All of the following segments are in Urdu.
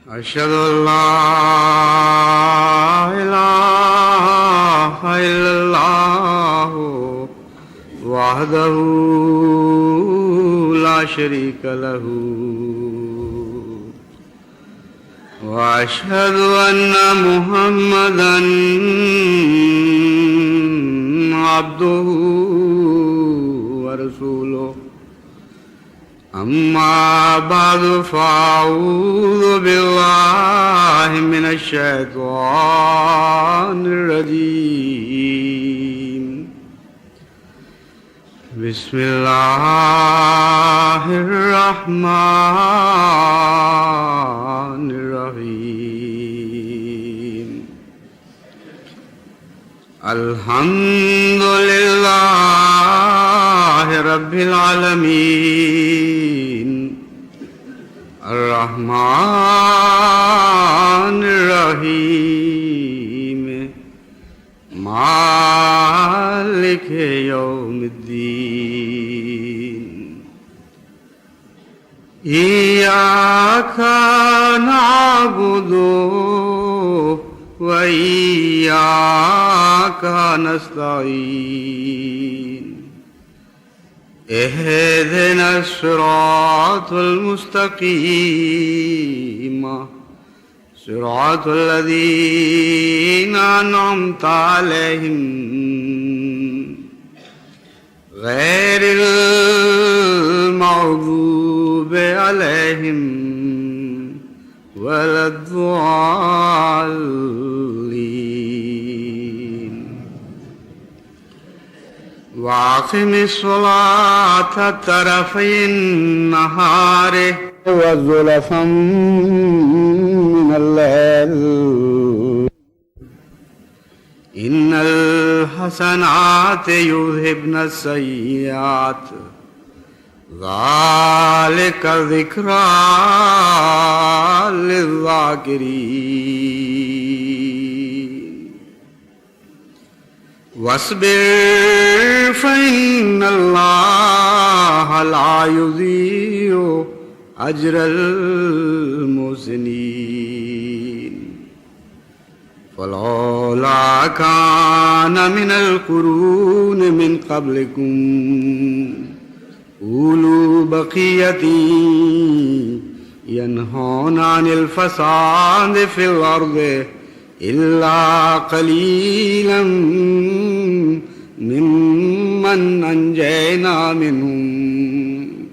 أشهد أن لا إله إلا الله وحده لا شريك له وأشهد أن محمدا عبده ورسوله أما بعد فأعوذ بالله من الشيطان الرجيم بسم الله الرحمن الرحيم الحمد لله رب العالمين الرحمن الرحيم مالك يوم الدين إياك نعبد وإياك نستعين اهدنا الصراط المستقيم صراط الذين أنعمت عليهم غير المغضوب عليهم ولا الضالين وأقم الصلاة طرفي النهار وزلفا من الليل إن الحسنات يذهبن السيئات ذلك ذكرى للذاكرين واصبر فإن الله لا يضيع أجر المحسنين فلولا كان من القرون من قبلكم أولو بقية ينهون عن الفساد في الأرض إلا قليلا ممن أنجينا منهم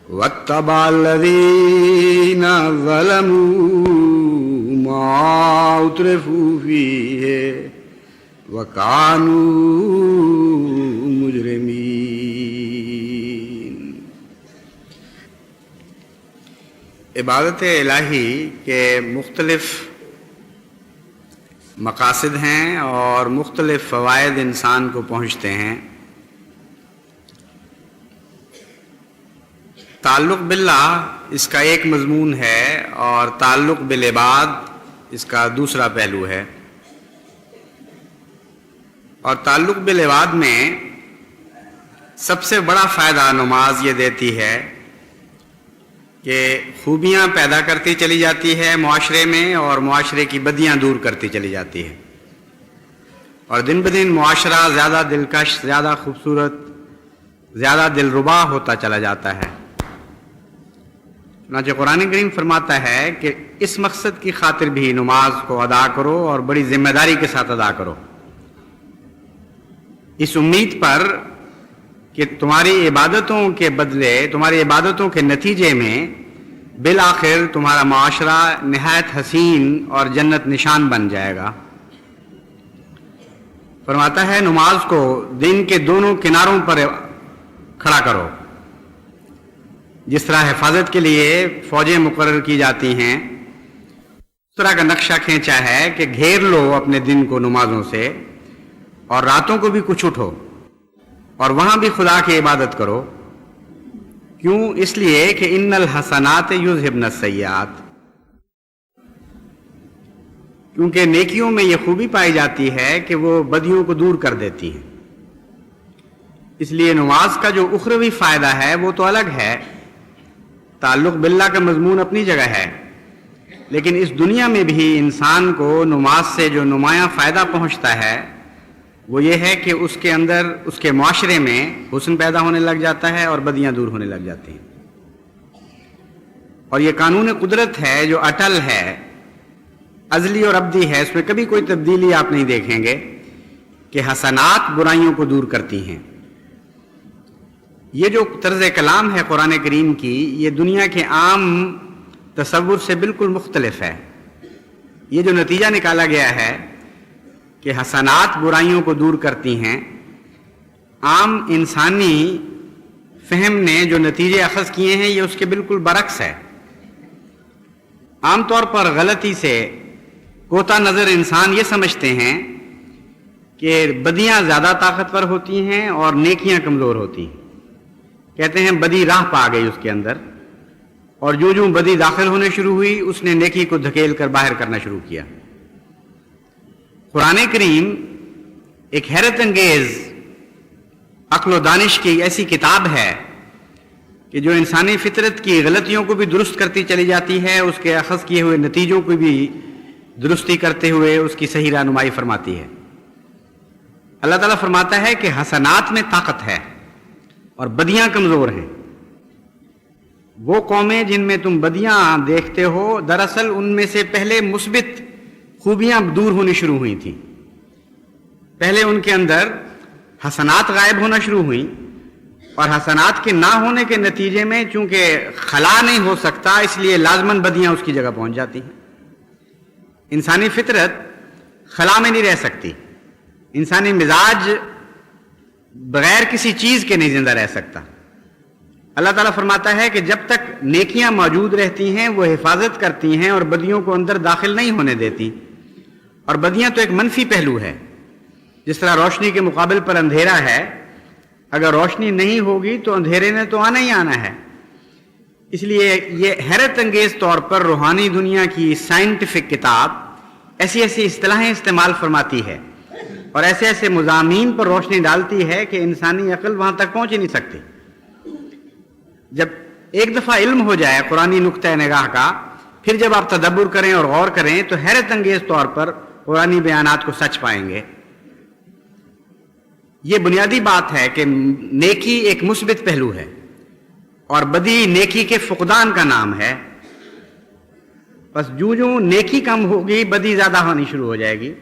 واتبع الذين ظلموا ما أترفوا فيه وكانوا مجرمين۔ عبادت الہی کے مختلف مقاصد ہیں اور مختلف فوائد انسان کو پہنچتے ہیں۔ تعلق باللہ اس کا ایک مضمون ہے اور تعلق بالعباد اس کا دوسرا پہلو ہے۔ اور تعلق بالعباد میں سب سے بڑا فائدہ نماز یہ دیتی ہے کہ خوبیاں پیدا کرتی چلی جاتی ہے معاشرے میں اور معاشرے کی بدیاں دور کرتی چلی جاتی ہے، اور دن بدن معاشرہ زیادہ دلکش، زیادہ خوبصورت، زیادہ دلربا ہوتا چلا جاتا ہے۔ چنانچہ قرآن کریم فرماتا ہے کہ اس مقصد کی خاطر بھی نماز کو ادا کرو اور بڑی ذمہ داری کے ساتھ ادا کرو، اس امید پر کہ تمہاری عبادتوں کے بدلے، تمہاری عبادتوں کے نتیجے میں بالآخر تمہارا معاشرہ نہایت حسین اور جنت نشان بن جائے گا۔ فرماتا ہے نماز کو دن کے دونوں کناروں پر کھڑا کرو، جس طرح حفاظت کے لیے فوجیں مقرر کی جاتی ہیں اس طرح کا نقشہ کھینچا ہے کہ گھیر لو اپنے دن کو نمازوں سے، اور راتوں کو بھی کچھ اٹھو اور وہاں بھی خدا کی عبادت کرو۔ کیوں؟ اس لیے کہ ان الحسنات یذہبن السیئات، کیونکہ نیکیوں میں یہ خوبی پائی جاتی ہے کہ وہ بدیوں کو دور کر دیتی ہیں۔ اس لیے نماز کا جو اخروی فائدہ ہے وہ تو الگ ہے، تعلق باللہ کا مضمون اپنی جگہ ہے، لیکن اس دنیا میں بھی انسان کو نماز سے جو نمایاں فائدہ پہنچتا ہے وہ یہ ہے کہ اس کے اندر، اس کے معاشرے میں حسن پیدا ہونے لگ جاتا ہے اور بدیاں دور ہونے لگ جاتی ہیں. اور یہ قانون قدرت ہے جو اٹل ہے، ازلی اور ابدی ہے، اس میں کبھی کوئی تبدیلی آپ نہیں دیکھیں گے کہ حسنات برائیوں کو دور کرتی ہیں. یہ جو طرز کلام ہے قرآن کریم کی، یہ دنیا کے عام تصور سے بالکل مختلف ہے. یہ جو نتیجہ نکالا گیا ہے کہ حسنات برائیوں کو دور کرتی ہیں، عام انسانی فہم نے جو نتیجے اخذ کیے ہیں یہ اس کے بالکل برعکس ہے. عام طور پر غلطی سے کوتا نظر انسان یہ سمجھتے ہیں کہ بدیاں زیادہ طاقتور ہوتی ہیں اور نیکیاں کمزور ہوتی ہیں. کہتے ہیں بدی راہ پا گئی اس کے اندر، اور جو جو بدی داخل ہونے شروع ہوئی اس نے نیکی کو دھکیل کر باہر کرنا شروع کیا. قرآن کریم ایک حیرت انگیز عقل و دانش کی ایسی کتاب ہے کہ جو انسانی فطرت کی غلطیوں کو بھی درست کرتی چلی جاتی ہے، اس کے اخذ کیے ہوئے نتیجوں کو بھی درستی کرتے ہوئے اس کی صحیح رہنمائی فرماتی ہے. اللہ تعالیٰ فرماتا ہے کہ حسنات میں طاقت ہے اور بدیاں کمزور ہیں. وہ قومیں جن میں تم بدیاں دیکھتے ہو، دراصل ان میں سے پہلے مثبت خوبیاں دور ہونی شروع ہوئی تھیں. پہلے ان کے اندر حسنات غائب ہونا شروع ہوئیں، اور حسنات کے نہ ہونے کے نتیجے میں چونکہ خلا نہیں ہو سکتا اس لیے لازماً بدیاں اس کی جگہ پہنچ جاتی ہیں. انسانی فطرت خلا میں نہیں رہ سکتی. انسانی مزاج بغیر کسی چیز کے نہیں زندہ رہ سکتا. اللہ تعالیٰ فرماتا ہے کہ جب تک نیکیاں موجود رہتی ہیں وہ حفاظت کرتی ہیں اور بدیوں کو اندر داخل نہیں ہونے دیتی. اور بدیاں تو ایک منفی پہلو ہے. جس طرح روشنی کے مقابل پر اندھیرا ہے، اگر روشنی نہیں ہوگی تو اندھیرے نے تو آنا ہی آنا ہے. اس لیے یہ حیرت انگیز طور پر روحانی دنیا کی سائنٹیفک کتاب ایسی ایسی اصطلاحیں استعمال فرماتی ہے اور ایسے ایسے مضامین پر روشنی ڈالتی ہے کہ انسانی عقل وہاں تک پہنچ ہی نہیں سکتی. جب ایک دفعہ علم ہو جائے قرآنی نقطہ نگاہ کا، پھر جب آپ تدبر کریں اور غور کریں تو حیرت انگیز طور پر قرآنی بیانات کو سچ پائیں گے. یہ بنیادی بات ہے کہ نیکی ایک مثبت پہلو ہے اور بدی نیکی کے فقدان کا نام ہے. بس جو نیکی کم ہوگی بدی زیادہ ہونی شروع ہو جائے گی.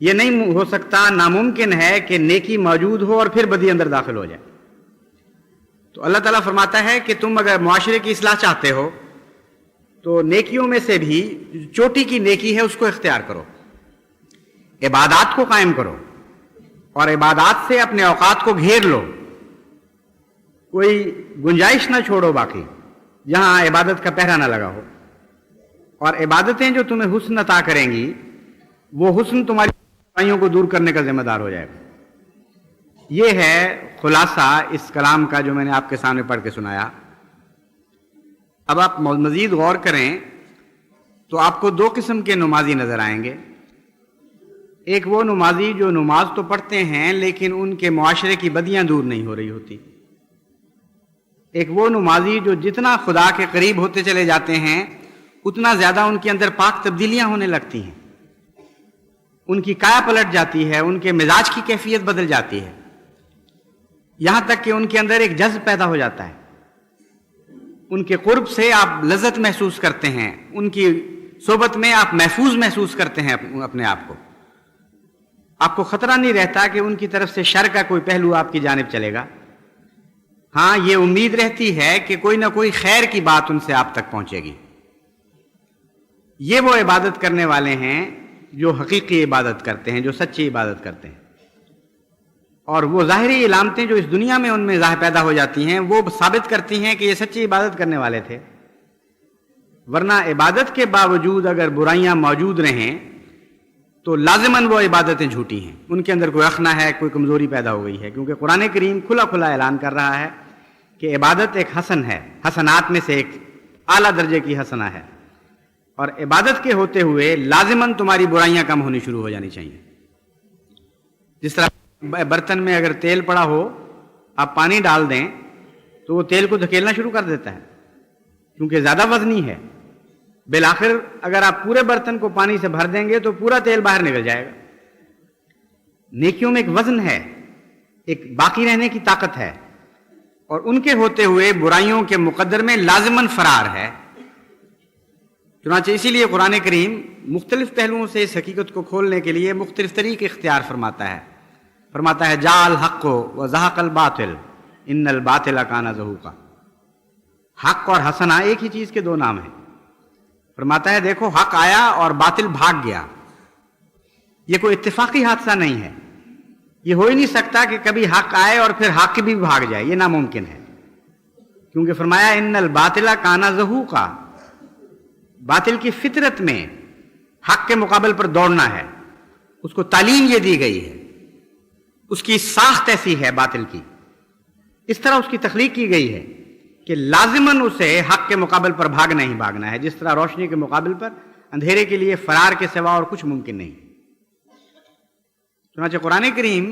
یہ نہیں ہو سکتا، ناممکن ہے کہ نیکی موجود ہو اور پھر بدی اندر داخل ہو جائے. تو اللہ تعالیٰ فرماتا ہے کہ تم اگر معاشرے کی اصلاح چاہتے ہو تو نیکیوں میں سے بھی چوٹی کی نیکی ہے اس کو اختیار کرو. عبادات کو قائم کرو اور عبادات سے اپنے اوقات کو گھیر لو. کوئی گنجائش نہ چھوڑو باقی جہاں عبادت کا پہرا نہ لگا ہو. اور عبادتیں جو تمہیں حسن عطا کریں گی وہ حسن تمہاری برائیوں کو دور کرنے کا ذمہ دار ہو جائے گا. یہ ہے خلاصہ اس کلام کا جو میں نے آپ کے سامنے پڑھ کے سنایا. اب آپ مزید غور کریں تو آپ کو دو قسم کے نمازی نظر آئیں گے. ایک وہ نمازی جو نماز تو پڑھتے ہیں لیکن ان کے معاشرے کی بدیاں دور نہیں ہو رہی ہوتی. ایک وہ نمازی جو جتنا خدا کے قریب ہوتے چلے جاتے ہیں اتنا زیادہ ان کے اندر پاک تبدیلیاں ہونے لگتی ہیں. ان کی کایا پلٹ جاتی ہے، ان کے مزاج کی کیفیت بدل جاتی ہے، یہاں تک کہ ان کے اندر ایک جذب پیدا ہو جاتا ہے. ان کے قرب سے آپ لذت محسوس کرتے ہیں، ان کی صحبت میں آپ محفوظ محسوس کرتے ہیں اپنے آپ کو. آپ کو خطرہ نہیں رہتا کہ ان کی طرف سے شر کا کوئی پہلو آپ کی جانب چلے گا. ہاں یہ امید رہتی ہے کہ کوئی نہ کوئی خیر کی بات ان سے آپ تک پہنچے گی. یہ وہ عبادت کرنے والے ہیں جو حقیقی عبادت کرتے ہیں، جو سچی عبادت کرتے ہیں. اور وہ ظاہری علامتیں جو اس دنیا میں ان میں ظاہر پیدا ہو جاتی ہیں وہ ثابت کرتی ہیں کہ یہ سچی عبادت کرنے والے تھے. ورنہ عبادت کے باوجود اگر برائیاں موجود رہیں تو لازماً وہ عبادتیں جھوٹی ہیں، ان کے اندر کوئی اخنا ہے، کوئی کمزوری پیدا ہو گئی ہے. کیونکہ قرآن کریم کھلا کھلا اعلان کر رہا ہے کہ عبادت ایک حسن ہے، حسنات میں سے ایک اعلیٰ درجے کی حسنہ ہے. اور عبادت کے ہوتے ہوئے لازماً تمہاری برائیاں کم ہونی شروع ہو جانی چاہیے. جس طرح برتن میں اگر تیل پڑا ہو آپ پانی ڈال دیں تو وہ تیل کو دھکیلنا شروع کر دیتا ہے کیونکہ زیادہ وزنی ہے. بالآخر اگر آپ پورے برتن کو پانی سے بھر دیں گے تو پورا تیل باہر نکل جائے گا۔ نیکیوں میں ایک وزن ہے، ایک باقی رہنے کی طاقت ہے، اور ان کے ہوتے ہوئے برائیوں کے مقدر میں لازماً فرار ہے۔ چنانچہ اسی لیے قرآن کریم مختلف پہلوؤں سے اس حقیقت کو کھولنے کے لیے مختلف طریقے اختیار فرماتا ہے جاء الحق وزهق الباطل ان الباطل کان زہوقا۔ حق اور حسنہ ایک ہی چیز کے دو نام ہیں۔ فرماتا ہے دیکھو حق آیا اور باطل بھاگ گیا۔ یہ کوئی اتفاقی حادثہ نہیں ہے، یہ ہو ہی نہیں سکتا کہ کبھی حق آئے اور پھر حق بھی بھاگ جائے، یہ ناممکن ہے، کیونکہ فرمایا ان الباطل کان زہوقا۔ باطل کی فطرت میں حق کے مقابل پر دوڑنا ہے، اس کو تعلیم یہ دی گئی ہے، اس کی ساخت ایسی ہے باطل کی، اس طرح اس کی تخلیق کی گئی ہے کہ لازماً اسے حق کے مقابل پر بھاگنا ہی بھاگنا ہے، جس طرح روشنی کے مقابل پر اندھیرے کے لیے فرار کے سوا اور کچھ ممکن نہیں۔ چنانچہ قرآن کریم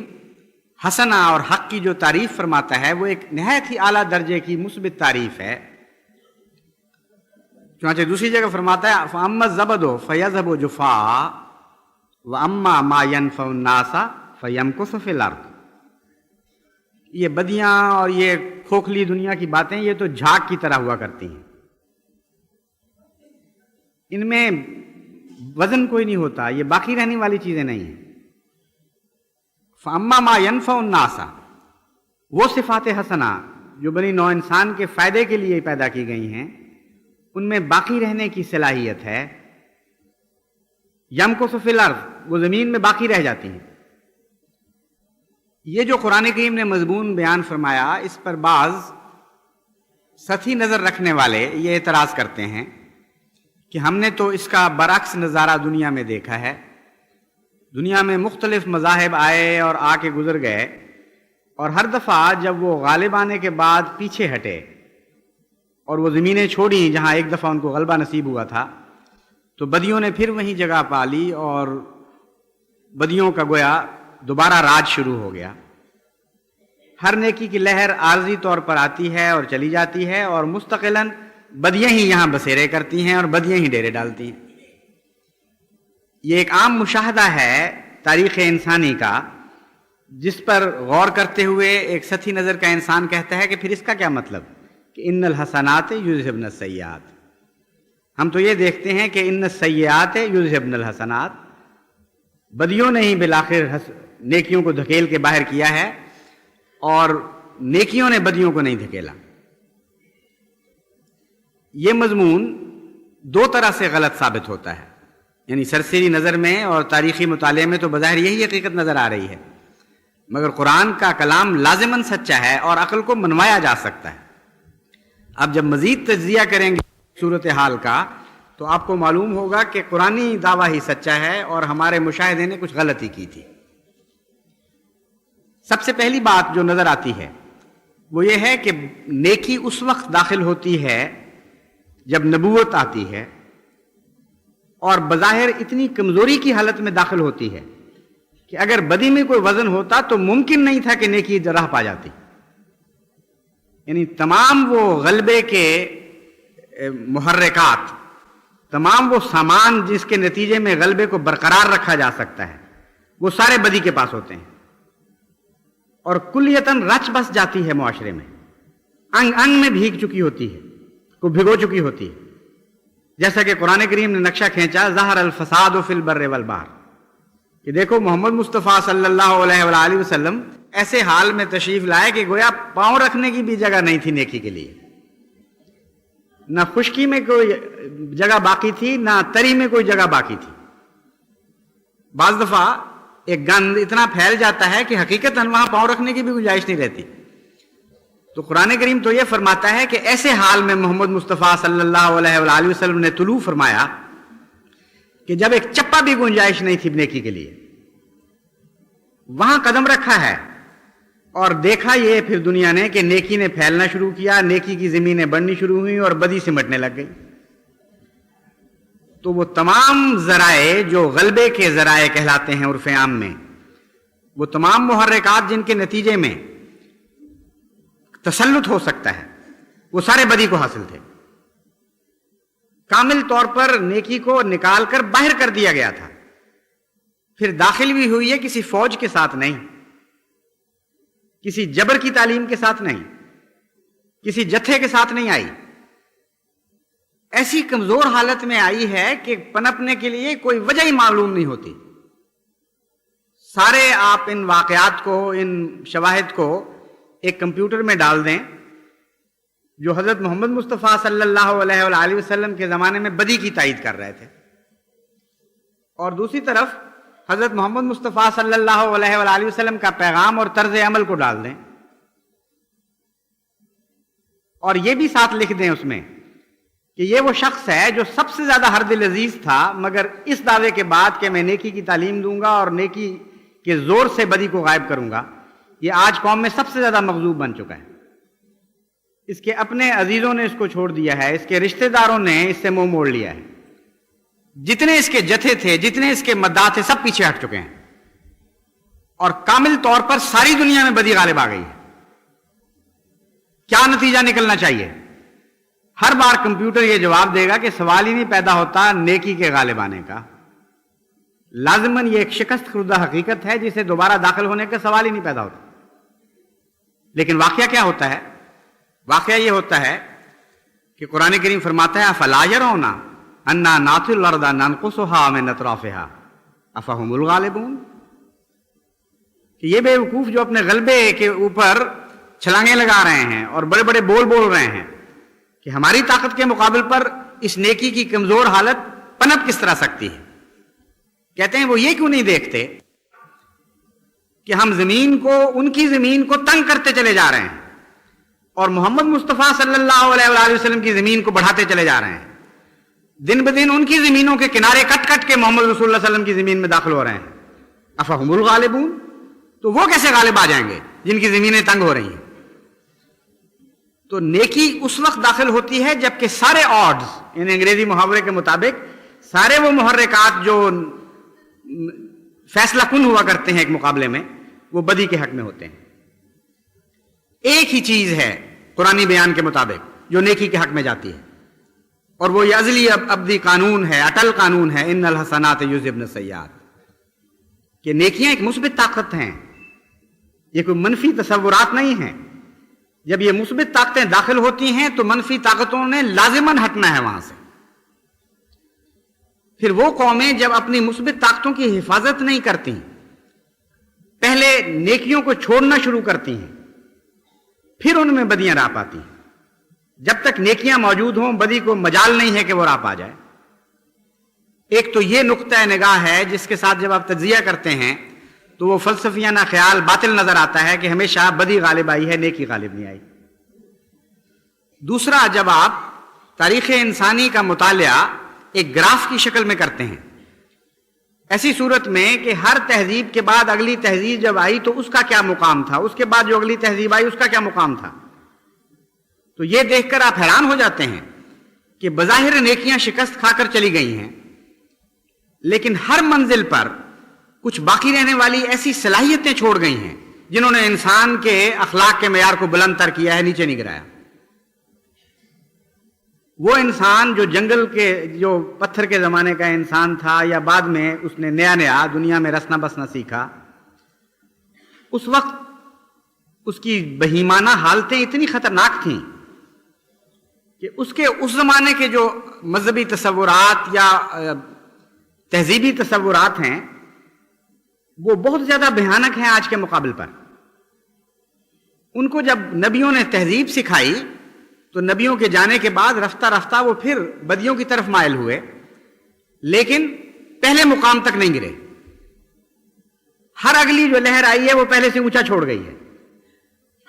حسنہ اور حق کی جو تعریف فرماتا ہے وہ ایک نہایت ہی اعلیٰ درجے کی مثبت تعریف ہے۔ چنانچہ دوسری جگہ فرماتا ہے فَأَمَّا الزَّبَدُ فَيَذْهَبُ جُفَاءً وَأَمَّا مَا يَنْفَعُ النَّاسَ فَيَمْكُثُ فِي الْأَرْضِ۔ یہ بدیاں اور یہ کھوکھلی دنیا کی باتیں یہ تو جھاگ کی طرح ہوا کرتی ہیں، ان میں وزن کوئی نہیں ہوتا، یہ باقی رہنے والی چیزیں نہیں ہیں۔ فَأَمَّا مَا يَنْفَعُ النَّاسَ، وہ صفات حسنہ جو بنی نوع انسان کے فائدے کے لیے پیدا کی گئی ہیں، ان میں باقی رہنے کی صلاحیت ہے۔ یمکث فی الارض، وہ زمین میں باقی رہ جاتی ہیں۔ یہ جو قرآن کریم نے مضمون بیان فرمایا، اس پر بعض سطحی نظر رکھنے والے یہ اعتراض کرتے ہیں کہ ہم نے تو اس کا برعکس نظارہ دنیا میں دیکھا ہے، دنیا میں مختلف مذاہب آئے اور آ کے گزر گئے، اور ہر دفعہ جب وہ غالب آنے کے بعد پیچھے ہٹے اور وہ زمینیں چھوڑیں جہاں ایک دفعہ ان کو غلبہ نصیب ہوا تھا، تو بدیوں نے پھر وہیں جگہ پا لی اور بدیوں کا گویا دوبارہ راج شروع ہو گیا۔ ہر نیکی کی لہر عارضی طور پر آتی ہے اور چلی جاتی ہے، اور مستقلاً بدیاں ہی یہاں بسیرے کرتی ہیں اور بدیاں ہی ڈیرے ڈالتی ہیں۔ یہ ایک عام مشاہدہ ہے تاریخ انسانی کا، جس پر غور کرتے ہوئے ایک سطحی نظر کا انسان کہتا ہے کہ پھر اس کا کیا مطلب کہ ان الحسنات یذہبن السیئات۔ ہم تو یہ دیکھتے ہیں کہ ان السیئات یذہبن الحسنات، بدیوں نے ہی بالآخر نیکیوں کو دھکیل کے باہر کیا ہے، اور نیکیوں نے بدیوں کو نہیں دھکیلا۔ یہ مضمون دو طرح سے غلط ثابت ہوتا ہے، یعنی سرسری نظر میں اور تاریخی مطالعے میں تو بظاہر یہی حقیقت نظر آ رہی ہے، مگر قرآن کا کلام لازماً سچا ہے اور عقل کو منوایا جا سکتا ہے۔ اب جب مزید تجزیہ کریں گے صورتحال کا تو آپ کو معلوم ہوگا کہ قرآنی دعویٰ ہی سچا ہے اور ہمارے مشاہدے نے کچھ غلطی کی تھی۔ سب سے پہلی بات جو نظر آتی ہے وہ یہ ہے کہ نیکی اس وقت داخل ہوتی ہے جب نبوت آتی ہے، اور بظاہر اتنی کمزوری کی حالت میں داخل ہوتی ہے کہ اگر بدی میں کوئی وزن ہوتا تو ممکن نہیں تھا کہ نیکی راہ پا جاتی۔ یعنی تمام وہ غلبے کے محرکات، تمام وہ سامان جس کے نتیجے میں غلبے کو برقرار رکھا جا سکتا ہے، وہ سارے بدی کے پاس ہوتے ہیں، اور کلیتاً رچ بس جاتی ہے معاشرے میں، انگ انگ میں بھیگ چکی ہوتی ہے، کو بھگو چکی ہوتی ہے۔ جیسا کہ قرآن کریم نے نقشہ کھینچا ظہر الفساد فی البر والبحر، کہ دیکھو محمد مصطفیٰ صلی اللہ علیہ وآلہ وسلم ایسے حال میں تشریف لائے کہ گویا پاؤں رکھنے کی بھی جگہ نہیں تھی نیکی کے لیے، نہ خشکی میں کوئی جگہ باقی تھی نہ تری میں کوئی جگہ باقی تھی۔ بعض دفعہ ایک گند اتنا پھیل جاتا ہے کہ حقیقتاً وہاں پاؤں رکھنے کی بھی گنجائش نہیں رہتی۔ تو قرآن کریم تو یہ فرماتا ہے کہ ایسے حال میں محمد مصطفیٰ صلی اللہ علیہ وآلہ وسلم نے طلوع فرمایا کہ جب ایک چپا بھی گنجائش نہیں تھی نیکی کے لیے، وہاں قدم رکھا ہے اور دیکھا یہ پھر دنیا نے کہ نیکی نے پھیلنا شروع کیا، نیکی کی زمینیں بڑھنی شروع ہوئیں اور بدی سمٹنے لگ گئی۔ تو وہ تمام ذرائع جو غلبے کے ذرائع کہلاتے ہیں عرف عام میں، وہ تمام محرکات جن کے نتیجے میں تسلط ہو سکتا ہے، وہ سارے بدی کو حاصل تھے۔ کامل طور پر نیکی کو نکال کر باہر کر دیا گیا تھا. پھر داخل بھی ہوئی ہے کسی فوج کے ساتھ نہیں، کسی جبر کی تعلیم کے ساتھ نہیں، کسی جتھے کے ساتھ نہیں آئی. ایسی کمزور حالت میں آئی ہے کہ پنپنے کے لیے کوئی وجہ ہی معلوم نہیں ہوتی. سارے آپ ان واقعات کو، ان شواہد کو ایک کمپیوٹر میں ڈال دیں جو حضرت محمد مصطفیٰ صلی اللہ علیہ وآلہ وسلم کے زمانے میں بدی کی تائید کر رہے تھے، اور دوسری طرف حضرت محمد مصطفیٰ صلی اللہ علیہ وآلہ وسلم کا پیغام اور طرز عمل کو ڈال دیں، اور یہ بھی ساتھ لکھ دیں اس میں کہ یہ وہ شخص ہے جو سب سے زیادہ ہر دل عزیز تھا، مگر اس دعوے کے بعد کہ میں نیکی کی تعلیم دوں گا اور نیکی کے زور سے بدی کو غائب کروں گا، یہ آج قوم میں سب سے زیادہ مغضوب بن چکا ہے. اس کے اپنے عزیزوں نے اس کو چھوڑ دیا ہے، اس کے رشتہ داروں نے اس سے منہ موڑ لیا ہے. جتنے اس کے جتھے تھے، جتنے اس کے مداح تھے، سب پیچھے ہٹ چکے ہیں، اور کامل طور پر ساری دنیا میں بدی غالب آ گئی ہے. کیا نتیجہ نکلنا چاہیے؟ ہر بار کمپیوٹر یہ جواب دے گا کہ سوال ہی نہیں پیدا ہوتا نیکی کے غالب آنے کا. لازماً یہ ایک شکست خوردہ حقیقت ہے جسے دوبارہ داخل ہونے کا سوال ہی نہیں پیدا ہوتا. لیکن واقعہ کیا ہوتا ہے؟ واقعہ یہ ہوتا ہے کہ قرآن کریم فرماتا ہے افلا یرون انا ناتی الارض ننقصها من اطرافها افهم الغالبون، کہ یہ بے وقوف جو اپنے غلبے کے اوپر چھلانگیں لگا رہے ہیں اور بڑے بڑے بول رہے ہیں کہ ہماری طاقت کے مقابل پر اس نیکی کی کمزور حالت پنپ کس طرح سکتی ہے. کہتے ہیں وہ یہ کیوں نہیں دیکھتے کہ ہم زمین کو، ان کی زمین کو تنگ کرتے چلے جا رہے ہیں اور محمد مصطفیٰ صلی اللہ علیہ وآلہ وسلم کی زمین کو بڑھاتے چلے جا رہے ہیں. دن بدن ان کی زمینوں کے کنارے کٹ کٹ کے محمد رسول اللہ صلی اللہ علیہ وسلم کی زمین میں داخل ہو رہے ہیں. افہم الغالبون، تو وہ کیسے غالب آ جائیں گے جن کی زمینیں تنگ ہو رہی ہیں؟ تو نیکی اس وقت داخل ہوتی ہے جبکہ سارے آڈز، ان انگریزی محاورے کے مطابق سارے وہ محرکات جو فیصلہ کن ہوا کرتے ہیں ایک مقابلے میں، وہ بدی کے حق میں ہوتے ہیں. ایک ہی چیز ہے قرآنی بیان کے مطابق جو نیکی کے حق میں جاتی ہے، اور وہ یہ ازلی ابدی قانون ہے، اٹل قانون ہے، ان الحسنات یذہبن السیئات، کہ نیکیاں ایک مثبت طاقت ہیں، یہ کوئی منفی تصورات نہیں ہیں. جب یہ مثبت طاقتیں داخل ہوتی ہیں تو منفی طاقتوں نے لازماً ہٹنا ہے وہاں سے. پھر وہ قومیں جب اپنی مثبت طاقتوں کی حفاظت نہیں کرتی، پہلے نیکیوں کو چھوڑنا شروع کرتی ہیں، پھر ان میں بدیاں راہ پاتی ہیں. جب تک نیکیاں موجود ہوں بدی کو مجال نہیں ہے کہ وہ راہ پا جائے. ایک تو یہ نقطہ نگاہ ہے جس کے ساتھ جب آپ تجزیہ کرتے ہیں تو وہ فلسفیانہ خیال باطل نظر آتا ہے کہ ہمیشہ بدی غالب آئی ہے، نیکی غالب نہیں آئی. دوسرا، جب آپ تاریخ انسانی کا مطالعہ ایک گراف کی شکل میں کرتے ہیں، ایسی صورت میں کہ ہر تہذیب کے بعد اگلی تہذیب جب آئی تو اس کا کیا مقام تھا، اس کے بعد جو اگلی تہذیب آئی اس کا کیا مقام تھا، تو یہ دیکھ کر آپ حیران ہو جاتے ہیں کہ بظاہر نیکیاں شکست کھا کر چلی گئی ہیں، لیکن ہر منزل پر کچھ باقی رہنے والی ایسی صلاحیتیں چھوڑ گئی ہیں جنہوں نے انسان کے اخلاق کے معیار کو بلند تر کیا ہے، نیچے نہیں گرایا. وہ انسان جو جنگل کے، جو پتھر کے زمانے کا انسان تھا، یا بعد میں اس نے نیا دنیا میں رسنا بسنا سیکھا، اس وقت اس کی بہیمانہ حالتیں اتنی خطرناک تھیں کہ اس کے اس زمانے کے جو مذہبی تصورات یا تہذیبی تصورات ہیں وہ بہت زیادہ بھیانک ہیں آج کے مقابل پر. ان کو جب نبیوں نے تہذیب سکھائی تو نبیوں کے جانے کے بعد رفتہ رفتہ وہ پھر بدیوں کی طرف مائل ہوئے، لیکن پہلے مقام تک نہیں گرے. ہر اگلی جو لہر آئی ہے وہ پہلے سے اونچا چھوڑ گئی ہے،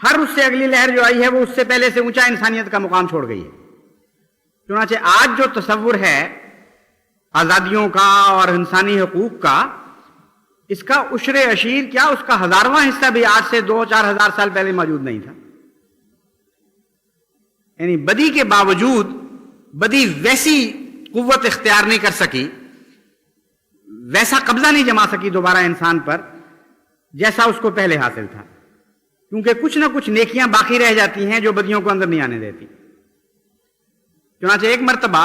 ہر اس سے اگلی لہر جو آئی ہے وہ اس سے پہلے سے اونچا انسانیت کا مقام چھوڑ گئی ہے. چنانچہ آج جو تصور ہے آزادیوں کا اور انسانی حقوق کا، اس کا عشر عشیر کیا اس کا 1000واں حصہ بھی آج سے 2-4 ہزار سال پہلے موجود نہیں تھا. یعنی بدی کے باوجود بدی ویسی قوت اختیار نہیں کر سکی، ویسا قبضہ نہیں جما سکی دوبارہ انسان پر جیسا اس کو پہلے حاصل تھا، کیونکہ کچھ نہ کچھ نیکیاں باقی رہ جاتی ہیں جو بدیوں کو اندر نہیں آنے دیتی. چنانچہ ایک مرتبہ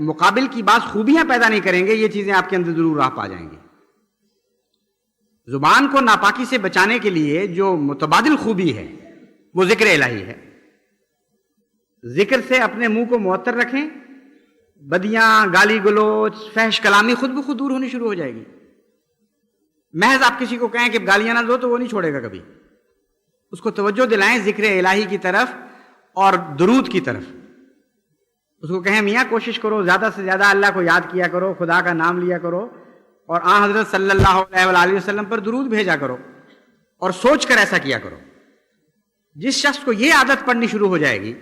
مقابل کی بعض خوبیاں پیدا نہیں کریں گے، یہ چیزیں آپ کے اندر ضرور راہ پا جائیں گی۔ زبان کو ناپاکی سے بچانے کے لیے جو متبادل خوبی ہے وہ ذکر الہی ہے۔ ذکر سے اپنے منہ کو معطر رکھیں، بدیاں، گالی گلوچ، فحش کلامی خود بخود دور ہونی شروع ہو جائے گی۔ محض آپ کسی کو کہیں کہ گالیاں نہ دو تو وہ نہیں چھوڑے گا کبھی۔ اس کو توجہ دلائیں ذکر الہی کی طرف اور درود کی طرف۔ اس کو کہیں میاں کوشش کرو زیادہ سے زیادہ اللہ کو یاد کیا کرو، خدا کا نام لیا کرو، اور آن حضرت صلی اللہ علیہ وآلہ وسلم پر درود بھیجا کرو، اور سوچ کر ایسا کیا کرو۔ جس شخص کو یہ عادت پڑنی شروع ہو جائے گی،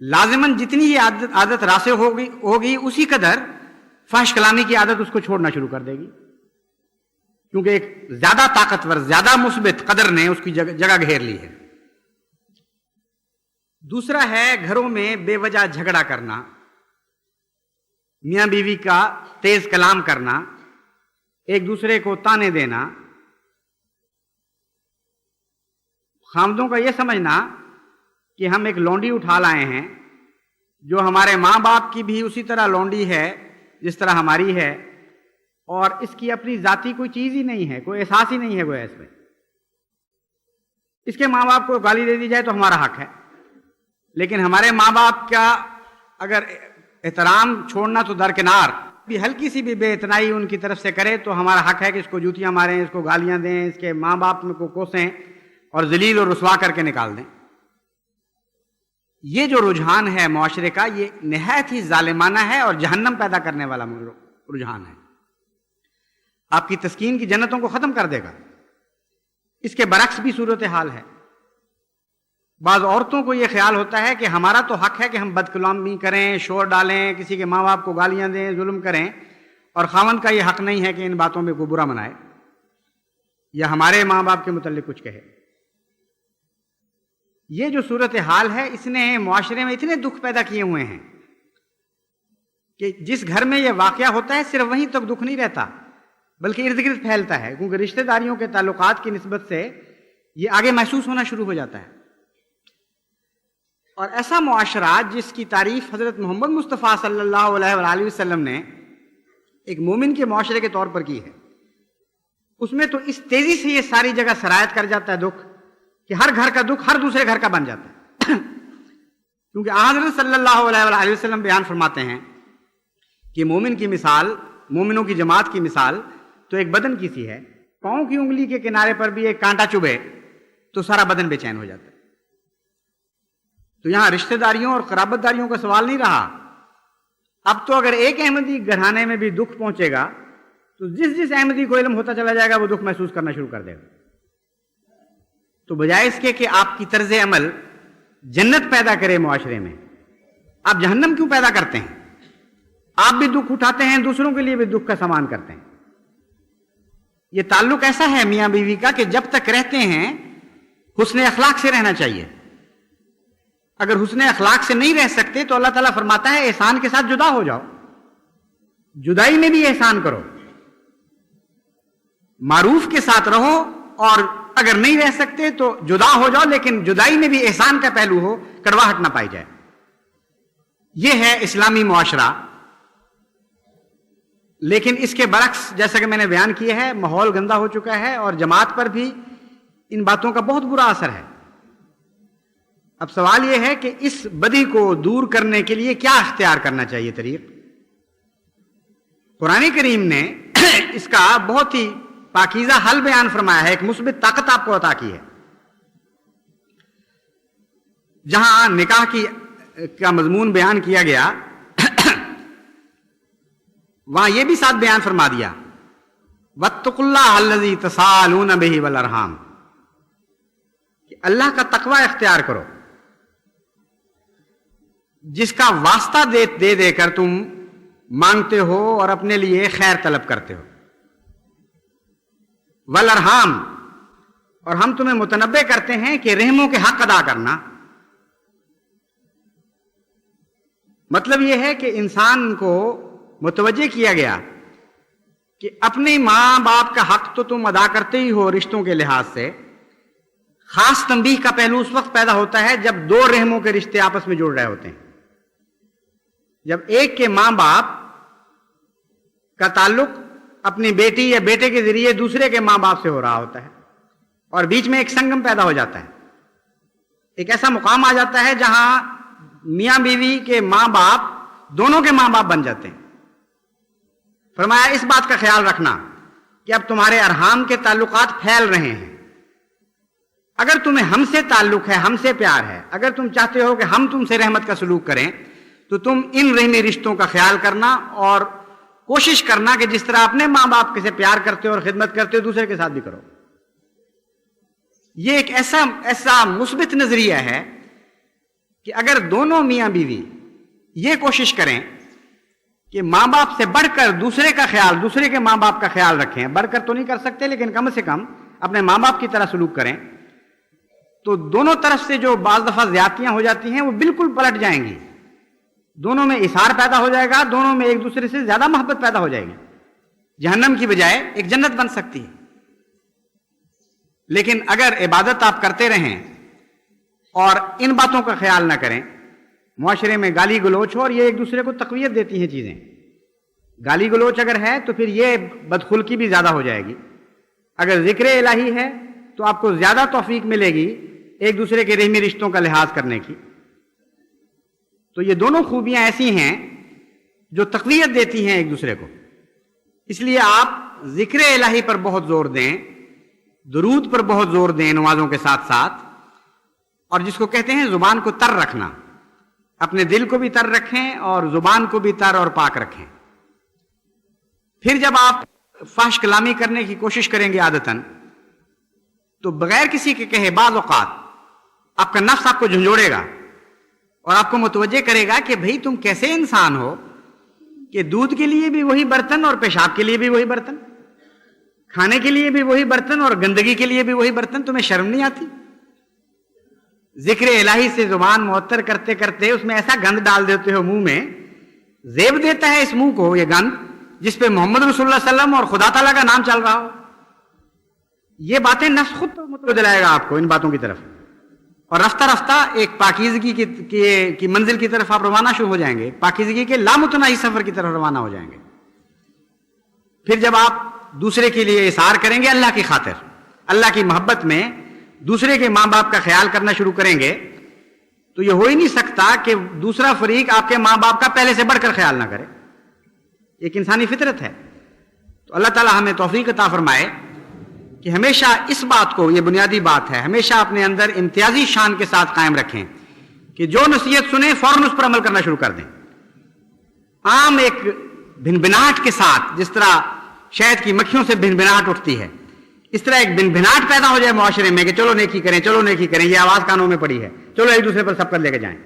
لازماً جتنی یہ عادت راسخ ہوگی اسی قدر فحش کلامی کی عادت اس کو چھوڑنا شروع کر دے گی، کیونکہ ایک زیادہ طاقتور، زیادہ مثبت قدر نے اس کی جگہ گھیر لی ہے۔ دوسرا ہے گھروں میں بے وجہ جھگڑا کرنا، میاں بیوی کا تیز کلام کرنا، ایک دوسرے کو تانے دینا، خامدوں کا یہ سمجھنا کہ ہم ایک لونڈی اٹھا لائے ہیں جو ہمارے ماں باپ کی بھی اسی طرح لونڈی ہے جس طرح ہماری ہے، اور اس کی اپنی ذاتی کوئی چیز ہی نہیں ہے، کوئی احساس ہی نہیں ہے گویا اس میں۔ اس کے ماں باپ کو گالی دے دی جائے تو ہمارا حق ہے، لیکن ہمارے ماں باپ کا اگر احترام چھوڑنا تو درکنار، بھی ہلکی سی بھی بے اتنائی ان کی طرف سے کرے تو ہمارا حق ہے کہ اس کو جوتیاں ماریں، اس کو گالیاں دیں، اس کے ماں باپ کو کوسیں اور ذلیل اور رسوا کر کے نکال دیں۔ یہ جو رجحان ہے معاشرے کا، یہ نہایت ہی ظالمانہ ہے اور جہنم پیدا کرنے والا رجحان ہے، آپ کی تسکین کی جنتوں کو ختم کر دے گا۔ اس کے برعکس بھی صورتحال ہے۔ بعض عورتوں کو یہ خیال ہوتا ہے کہ ہمارا تو حق ہے کہ ہم بد کلامی کریں، شور ڈالیں، کسی کے ماں باپ کو گالیاں دیں، ظلم کریں، اور خاوند کا یہ حق نہیں ہے کہ ان باتوں میں کوئی برا منائے یا ہمارے ماں باپ کے متعلق کچھ کہے۔ یہ جو صورتحال ہے اس نے معاشرے میں اتنے دکھ پیدا کیے ہوئے ہیں کہ جس گھر میں یہ واقعہ ہوتا ہے صرف وہیں تک دکھ نہیں رہتا بلکہ ارد گرد پھیلتا ہے، کیونکہ رشتہ داریوں کے تعلقات کی نسبت سے یہ آگے محسوس ہونا شروع ہو جاتا ہے۔ اور ایسا معاشرہ جس کی تعریف حضرت محمد مصطفیٰ صلی اللہ علیہ وآلہ وسلم نے ایک مومن کے معاشرے کے طور پر کی ہے، اس میں تو اس تیزی سے یہ ساری جگہ سرایت کر جاتا ہے دکھ کہ ہر گھر کا دکھ ہر دوسرے گھر کا بن جاتا ہے۔ کیونکہ حضرت صلی اللہ علیہ وآلہ وسلم بیان فرماتے ہیں کہ مومن کی مثال، مومنوں کی جماعت کی مثال تو ایک بدن کی سی ہے، پاؤں کی انگلی کے کنارے پر بھی ایک کانٹا چبھے تو سارا بدن بے چین ہو جاتا ہے۔ تو یہاں رشتہ داریوں اور قرابت داریوں کا سوال نہیں رہا، اب تو اگر ایک احمدی گھرانے میں بھی دکھ پہنچے گا تو جس احمدی کو علم ہوتا چلا جائے گا وہ دکھ محسوس کرنا شروع کر دے گا۔ تو بجائے اس کے کہ آپ کی طرز عمل جنت پیدا کرے معاشرے میں، آپ جہنم کیوں پیدا کرتے ہیں؟ آپ بھی دکھ اٹھاتے ہیں، دوسروں کے لیے بھی دکھ کا سامان کرتے ہیں۔ یہ تعلق ایسا ہے میاں بیوی کا کہ جب تک رہتے ہیں حسن اخلاق سے رہنا چاہیے۔ اگر حسن اخلاق سے نہیں رہ سکتے تو اللہ تعالیٰ فرماتا ہے احسان کے ساتھ جدا ہو جاؤ، جدائی میں بھی احسان کرو، معروف کے ساتھ رہو، اور اگر نہیں رہ سکتے تو جدا ہو جاؤ، لیکن جدائی میں بھی احسان کا پہلو ہو، کڑواہٹ نہ پائی جائے۔ یہ ہے اسلامی معاشرہ۔ لیکن اس کے برعکس جیسا کہ میں نے بیان کیا ہے، ماحول گندا ہو چکا ہے اور جماعت پر بھی ان باتوں کا بہت برا اثر ہے۔ اب سوال یہ ہے کہ اس بدی کو دور کرنے کے لیے کیا اختیار کرنا چاہیے طریق؟ قرآن کریم نے اس کا بہت ہی پاکیزہ حل بیان فرمایا ہے، ایک مثبت طاقت آپ کو عطا کی ہے۔ جہاں نکاح کا مضمون بیان کیا گیا وہاں یہ بھی ساتھ بیان فرما دیا، واتقوا اللہ الذی تساءلون بہ والارحام، کہ اللہ کا تقوی اختیار کرو جس کا واسطہ دے دے کر تم مانگتے ہو اور اپنے لیے خیر طلب کرتے ہو، والارحام، اور ہم تمہیں متنبہ کرتے ہیں کہ رحموں کے حق ادا کرنا۔ مطلب یہ ہے کہ انسان کو متوجہ کیا گیا کہ اپنے ماں باپ کا حق تو تم ادا کرتے ہی ہو رشتوں کے لحاظ سے، خاص تنبیہ کا پہلو اس وقت پیدا ہوتا ہے جب دو رحموں کے رشتے آپس میں جڑ رہے ہوتے ہیں۔ جب ایک کے ماں باپ کا تعلق اپنی بیٹی یا بیٹے کے ذریعے دوسرے کے ماں باپ سے ہو رہا ہوتا ہے اور بیچ میں ایک سنگم پیدا ہو جاتا ہے، ایک ایسا مقام آ جاتا ہے جہاں میاں بیوی کے ماں باپ دونوں کے ماں باپ بن جاتے ہیں، فرمایا اس بات کا خیال رکھنا کہ اب تمہارے ارحام کے تعلقات پھیل رہے ہیں، اگر تمہیں ہم سے تعلق ہے، ہم سے پیار ہے، اگر تم چاہتے ہو کہ ہم تم سے رحمت کا سلوک کریں تو تم ان رحمی رشتوں کا خیال کرنا اور کوشش کرنا کہ جس طرح اپنے ماں باپ سے پیار کرتے ہو اور خدمت کرتے ہو دوسرے کے ساتھ بھی کرو۔ یہ ایک ایسا مثبت نظریہ ہے کہ اگر دونوں میاں بیوی یہ کوشش کریں کہ ماں باپ سے بڑھ کر دوسرے کے ماں باپ کا خیال رکھیں، بڑھ کر تو نہیں کر سکتے لیکن کم سے کم اپنے ماں باپ کی طرح سلوک کریں، تو دونوں طرف سے جو بعض دفعہ زیادتیاں ہو جاتی ہیں وہ بالکل پلٹ جائیں گی، دونوں میں اثار پیدا ہو جائے گا، دونوں میں ایک دوسرے سے زیادہ محبت پیدا ہو جائے گی، جہنم کی بجائے ایک جنت بن سکتی ہے۔ لیکن اگر عبادت آپ کرتے رہیں اور ان باتوں کا خیال نہ کریں، معاشرے میں گالی گلوچ ہو، اور یہ ایک دوسرے کو تقویت دیتی ہیں چیزیں، گالی گلوچ اگر ہے تو پھر یہ بدخلقی بھی زیادہ ہو جائے گی، اگر ذکر الہی ہے تو آپ کو زیادہ توفیق ملے گی ایک دوسرے کے رحمی رشتوں کا لحاظ کرنے کی۔ تو یہ دونوں خوبیاں ایسی ہیں جو تقویت دیتی ہیں ایک دوسرے کو، اس لیے آپ ذکر الہی پر بہت زور دیں، درود پر بہت زور دیں نمازوں کے ساتھ ساتھ، اور جس کو کہتے ہیں زبان کو تر رکھنا، اپنے دل کو بھی تر رکھیں اور زبان کو بھی تر اور پاک رکھیں۔ پھر جب آپ فحش کلامی کرنے کی کوشش کریں گے عادتاً تو بغیر کسی کے کہے بعض اوقات آپ کا نفس آپ کو جھنجھوڑے گا اور آپ کو متوجہ کرے گا کہ بھئی تم کیسے انسان ہو کہ دودھ کے لیے بھی وہی برتن اور پیشاب کے لیے بھی وہی برتن، کھانے کے لیے بھی وہی برتن اور گندگی کے لیے بھی وہی برتن، تمہیں شرم نہیں آتی؟ ذکر الہی سے زبان معطر کرتے کرتے اس میں ایسا گند ڈال دیتے ہو منہ میں، زیب دیتا ہے اس منہ کو یہ گند جس پہ محمد رسول اللہ صلی اللہ علیہ وسلم اور خدا تعالیٰ کا نام چل رہا ہو۔ یہ باتیں نفس خود متوجہ دلائے گا آپ کو ان باتوں کی طرف، اور رفتہ رفتہ ایک پاکیزگی کی منزل کی طرف آپ روانہ شروع ہو جائیں گے، پاکیزگی کے لامتناہی سفر کی طرف روانہ ہو جائیں گے۔ پھر جب آپ دوسرے کے لیے اثار کریں گے اللہ کی خاطر، اللہ کی محبت میں دوسرے کے ماں باپ کا خیال کرنا شروع کریں گے، تو یہ ہو ہی نہیں سکتا کہ دوسرا فریق آپ کے ماں باپ کا پہلے سے بڑھ کر خیال نہ کرے، ایک انسانی فطرت ہے۔ تو اللہ تعالیٰ ہمیں توفیق عطا فرمائے کہ ہمیشہ اس بات کو، یہ بنیادی بات ہے، ہمیشہ اپنے اندر امتیازی شان کے ساتھ قائم رکھیں کہ جو نصیحت سنیں فوراً اس پر عمل کرنا شروع کر دیں۔ عام ایک بھنبھناہٹ کے ساتھ، جس طرح شہد کی مکھیوں سے بھنبھناہٹ اٹھتی ہے، اس طرح ایک بھنبھناہٹ پیدا ہو جائے معاشرے میں کہ چلو نیکی کریں، چلو نیکی کریں، یہ آواز کانوں میں پڑی ہے، چلو ایک دوسرے پر سب کر لے کے جائیں،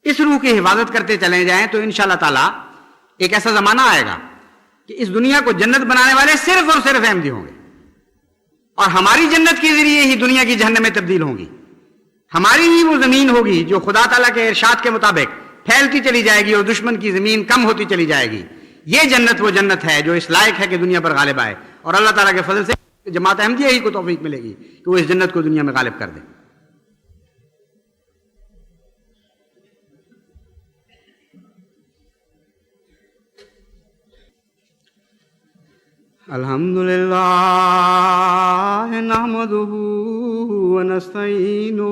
اس روح کی حفاظت کرتے چلے جائیں تو انشاءاللہ تعالیٰ ایک ایسا زمانہ آئے گا کہ اس دنیا کو جنت بنانے والے صرف اور صرف احمدی ہوں گے، اور ہماری جنت کے ذریعے ہی دنیا کی جہنم میں تبدیل ہوں گی، ہماری ہی وہ زمین ہوگی جو خدا تعالیٰ کے ارشاد کے مطابق پھیلتی چلی جائے گی اور دشمن کی زمین کم ہوتی چلی جائے گی۔ یہ جنت وہ جنت ہے جو اس لائق ہے کہ دنیا پر غالب آئے، اور اللہ تعالیٰ کے فضل سے جماعت احمدیہ ہی کو توفیق ملے گی کہ وہ اس جنت کو دنیا میں غالب کر دے۔ الحمدللہ نحمدہ ونستعینہ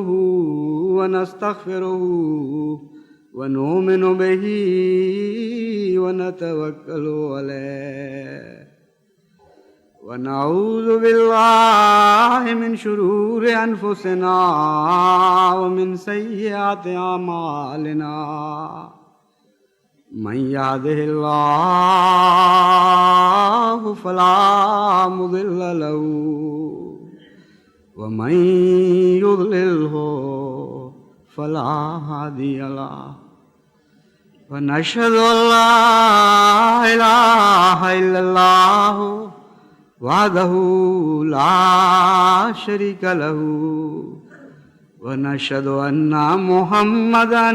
ونستغفرہ ونؤمن بہ ونتوکل علیہ ونعوذ باللہ من شرور انفسنا ومن سیئات اعمالنا، من يهده الله فلا مضل له ومن يضلله فلا هادي له، ونشهد أن لا إله إلا الله وحده لا شريك له، ونشهد أن محمدا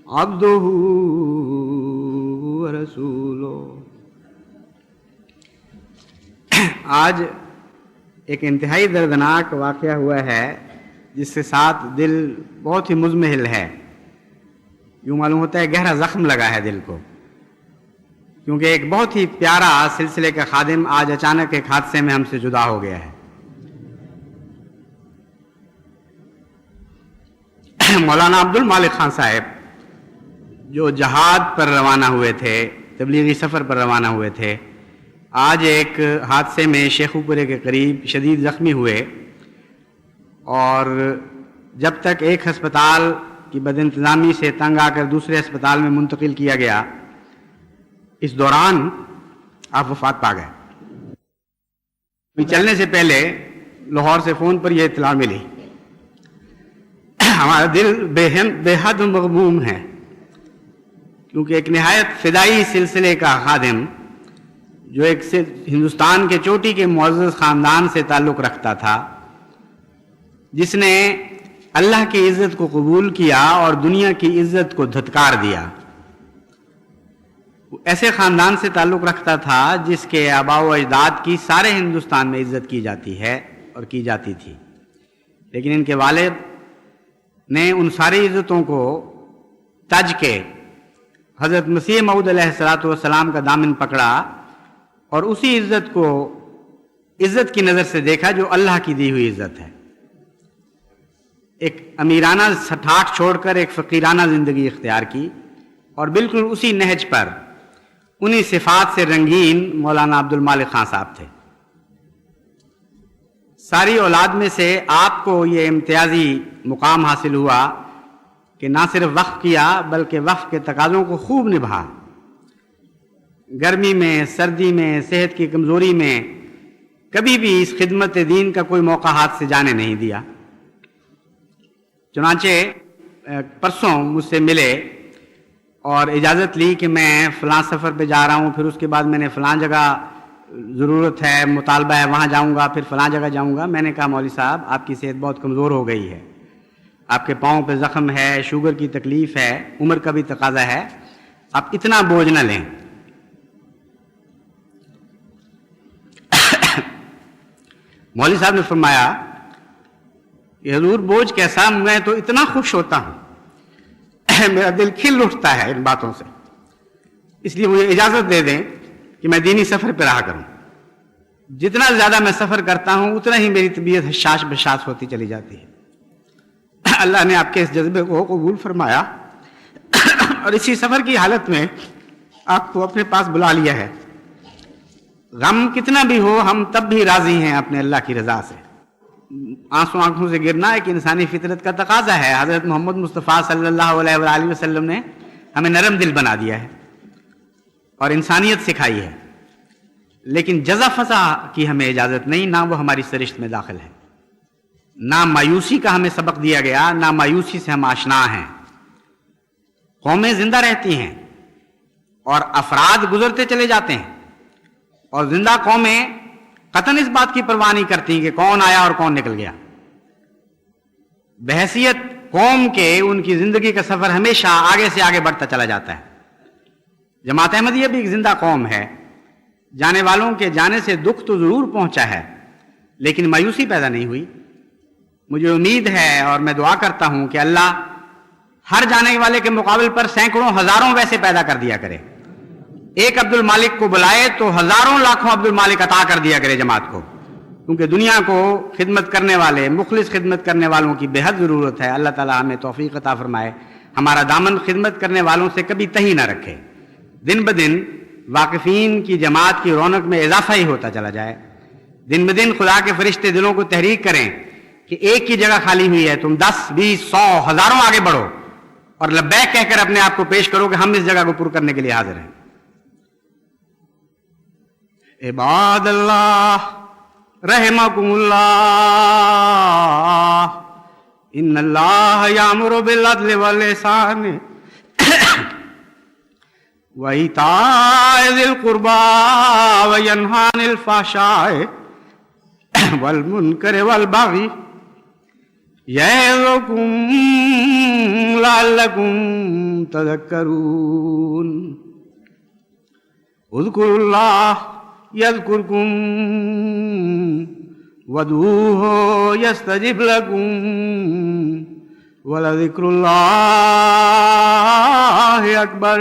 عبدہ ورسولہ۔ آج ایک انتہائی دردناک واقعہ ہوا ہے جس کے ساتھ دل بہت ہی مزمحل ہے۔ یوں معلوم ہوتا ہے گہرا زخم لگا ہے دل کو، کیونکہ ایک بہت ہی پیارا سلسلے کا خادم آج اچانک ایک حادثے میں ہم سے جدا ہو گیا ہے۔ مولانا عبد المالک خان صاحب جو جہاد پر روانہ ہوئے تھے، تبلیغی سفر پر روانہ ہوئے تھے، آج ایک حادثے میں شیخو پورے کے قریب شدید زخمی ہوئے، اور جب تک ایک ہسپتال کی بد انتظامی سے تنگ آ کر دوسرے ہسپتال میں منتقل کیا گیا، اس دوران آپ وفات پا گئے۔ چلنے سے پہلے لاہور سے فون پر یہ اطلاع ملی۔ ہمارا دل بے حد مغموم ہے، کیونکہ ایک نہایت فدائی سلسلے کا خادم جو ایک ہندوستان کے چوٹی کے معزز خاندان سے تعلق رکھتا تھا، جس نے اللہ کی عزت کو قبول کیا اور دنیا کی عزت کو دھتکار دیا، ایسے خاندان سے تعلق رکھتا تھا جس کے آباء و اجداد کی سارے ہندوستان میں عزت کی جاتی ہے اور کی جاتی تھی، لیکن ان کے والد نے ان ساری عزتوں کو تج کے حضرت مسیح موعود علیہ السلام کا دامن پکڑا اور اسی عزت کو عزت کی نظر سے دیکھا جو اللہ کی دی ہوئی عزت ہے۔ ایک امیرانہ ٹھاٹھ چھوڑ کر ایک فقیرانہ زندگی اختیار کی، اور بالکل اسی نہج پر انہی صفات سے رنگین مولانا عبد المالک خان صاحب تھے۔ ساری اولاد میں سے آپ کو یہ امتیازی مقام حاصل ہوا کہ نہ صرف وقف کیا بلکہ وقف کے تقاضوں کو خوب نبھا، گرمی میں، سردی میں، صحت کی کمزوری میں کبھی بھی اس خدمت دین کا کوئی موقع ہاتھ سے جانے نہیں دیا۔ چنانچہ پرسوں مجھ سے ملے اور اجازت لی کہ میں فلاں سفر پہ جا رہا ہوں، پھر اس کے بعد میں نے فلاں جگہ ضرورت ہے، مطالبہ ہے، وہاں جاؤں گا، پھر فلاں جگہ جاؤں گا۔ میں نے کہا مولوی صاحب آپ کی صحت بہت کمزور ہو گئی ہے، آپ کے پاؤں پہ زخم ہے، شوگر کی تکلیف ہے، عمر کا بھی تقاضا ہے، آپ اتنا بوجھ نہ لیں۔ مولوی صاحب نے فرمایا کہ حضور بوجھ کیسا، میں تو اتنا خوش ہوتا ہوں، میرا دل کھل اٹھتا ہے ان باتوں سے، اس لیے مجھے اجازت دے دیں کہ میں دینی سفر پہ رہا کروں۔ جتنا زیادہ میں سفر کرتا ہوں اتنا ہی میری طبیعت حشاش بشاش ہوتی چلی جاتی ہے۔ اللہ نے آپ کے اس جذبے کو قبول فرمایا اور اسی سفر کی حالت میں آپ کو اپنے پاس بلا لیا ہے۔ غم کتنا بھی ہو ہم تب بھی راضی ہیں اپنے اللہ کی رضا سے۔ آنسو آنکھوں سے گرنا ایک انسانی فطرت کا تقاضا ہے۔ حضرت محمد مصطفیٰ صلی اللہ علیہ وآلہ وسلم نے ہمیں نرم دل بنا دیا ہے اور انسانیت سکھائی ہے، لیکن جزا فضا کی ہمیں اجازت نہیں، نہ وہ ہماری سرشت میں داخل ہے۔ نہ مایوسی کا ہمیں سبق دیا گیا، نہ مایوسی سے ہم آشنا ہیں۔ قومیں زندہ رہتی ہیں اور افراد گزرتے چلے جاتے ہیں، اور زندہ قومیں قطعاً اس بات کی پرواہ نہیں کرتی کہ کون آیا اور کون نکل گیا۔ بحیثیت قوم کے ان کی زندگی کا سفر ہمیشہ آگے سے آگے بڑھتا چلا جاتا ہے۔ جماعت احمدیہ بھی ایک زندہ قوم ہے، جانے والوں کے جانے سے دکھ تو ضرور پہنچا ہے لیکن مایوسی پیدا نہیں ہوئی۔ مجھے امید ہے اور میں دعا کرتا ہوں کہ اللہ ہر جانے والے کے مقابل پر سینکڑوں ہزاروں ویسے پیدا کر دیا کرے۔ ایک عبد المالک کو بلائے تو ہزاروں لاکھوں عبد المالک عطا کر دیا کرے جماعت کو، کیونکہ دنیا کو خدمت کرنے والے، مخلص خدمت کرنے والوں کی بے حد ضرورت ہے۔ اللہ تعالیٰ ہمیں توفیق عطا فرمائے، ہمارا دامن خدمت کرنے والوں سے کبھی تہی نہ رکھے، دن بدن واقفین کی جماعت کی رونق میں اضافہ ہی ہوتا چلا جائے۔ دن بدن خدا کے فرشتے دلوں کو تحریک کریں کہ ایک کی جگہ خالی ہوئی ہے، تم 10، 20، 100، ہزاروں آگے بڑھو اور لبیک کہہ کر اپنے آپ کو پیش کرو کہ ہم اس جگہ کو پر کرنے کے لیے حاضر ہیں۔ عباد اللہ رحمکم اللہ، ان اللہ یامر بالعدل والاحسان وَإِيتَاءِ ذِي الْقُرْبَىٰ وَيَنْهَىٰ عَنِ الْفَحْشَاءِ وَالْمُنكَرِ وَالْبَغْيِ يَعِظُكُمْ لَعَلَّكُمْ تَذَكَّرُونَ اذْكُرُوا اللَّهَ يَذْكُرْكُمْ وَادْعُوهُ يَسْتَجِبْ لَكُمْ وَلَذِكْرُ اللَّهِ اکبر